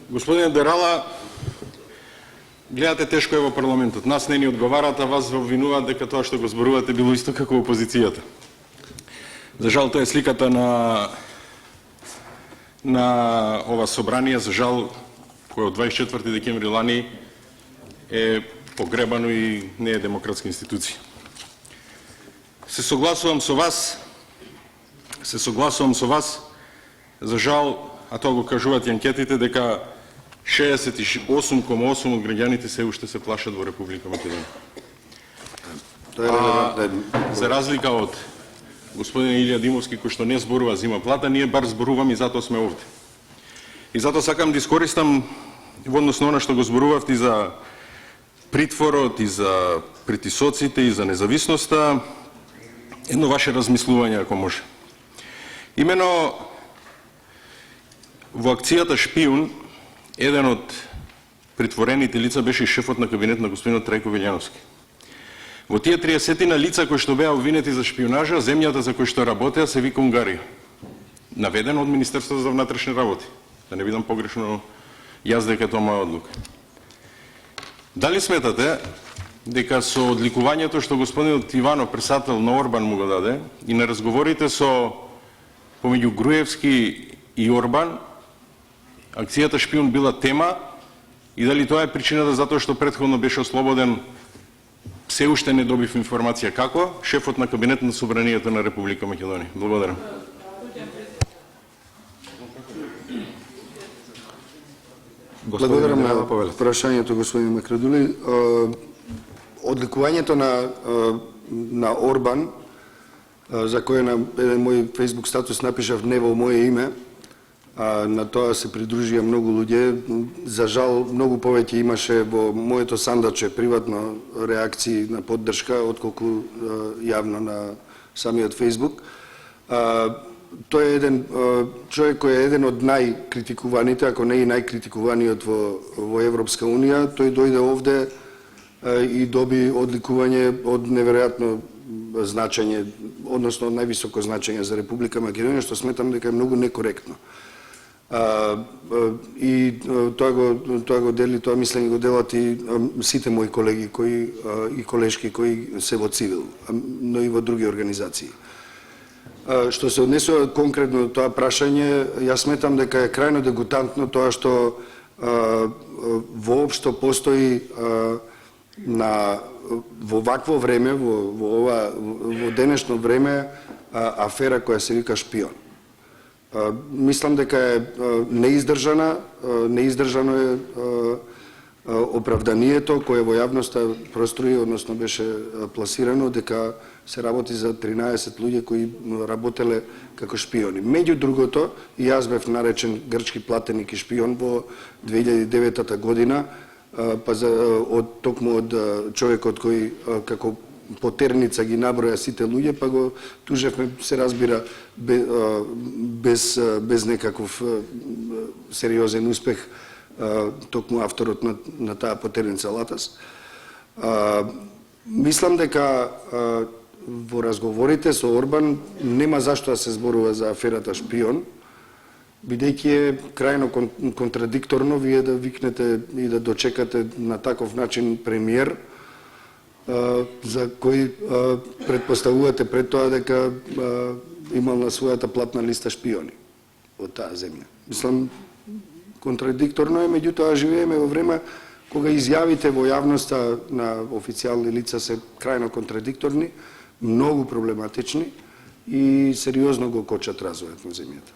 Господине Дерала, гледате тешко е во парламентот. Нас не ни одговарат, а вас ве обвинуваат дека тоа што го зборувате било исто како опозицијата. За жал, тоа е сликата на ова собрание, за жал, кој од 24 декември лани е погребано и не е демократска институција. Се согласувам со вас, за жал, а тоа го кажуваат и анкетите, дека 68,8 од граѓаните се уште се плашат во Република Македонија. За разлика од господин Илија Димовски, кој што не зборува за има плата, ние бар зборуваме и затоа сме овде. И затоа сакам да искористам во однос на она што го зборувавте и за притворот, и за притисоците, и за независноста, едно ваше размислување, ако може. Имено, во акцијата Шпион, еден од притворените лица беше и шефот на кабинет на господинот Трајко Велјановски. Во тие 30 лица кои што беа обвинети за шпионажа, земјата за која што работеа се вика Унгарија. Наведено од Министерството за внатрешни работи. Да не видам погрешно јас дека тоа моја одлука. Дали сметате дека со одликувањето што господинот Иванов, председател на Орбан, му го даде, и на разговорите помеѓу Груевски и Орбан, акцијата Шпион била тема, и дали тоа е причината затоа што претходно беше ослободен, се уште не добив информација како, шефот на кабинет на Собранието на Република Македонија. Благодарам. Благодарам на прашањето, господин Макредули. Одликувањето на Орбан, за кој на еден мој фейсбук статус напишав не во моје име, на тоа се придружија многу луѓе. За жал, многу повеќе имаше во моето сандаче приватно реакции на поддршка, отколку јавно на самиот фейсбук. Тој е еден човек кој е еден од најкритикуваните, ако не и најкритикуваниот во Европска Унија. Тој дојде овде и доби одликување од неверојатно значење, односно највисоко значење за Република Македонија, што сметам дека е многу некоректно. И тоа го дели, тоа мислење го делат и сите мои колеги и колешки кои се во цивил, но и во други организации. Што се однесува конкретно тоа прашање, јас сметам дека е крајно дегутантно тоа што воопшто постои во вакво време, во денешно време, афера која се вика Шпион. Мислам дека е неиздржано е оправданието кое во јавноста прострои, односно беше пласирано, дека се работи за 13 луѓе кои работеле како шпиони. Меѓу другото, и јас бев наречен грчки платеник и шпион во 2009 година, токму од човекот кој како потерница ги наброја сите луѓе, па го тужевме, се разбира, без некаков сериозен успех, токму авторот на таа потерница Латас. Мислам дека во разговорите со Орбан нема зашто да се зборува за аферата Шпион, бидејќи е крајно контрадикторно вие да викнете и да дочекате на таков начин премиер, за кој предпоставувате пред тоа дека имал на својата платна листа шпиони од таа земја. Мислам, контрадикторно е, меѓутоа живееме во време кога изјавите во јавноста на официјални лица се крајно контрадикторни, многу проблематични и сериозно го кочат развојот на земјата.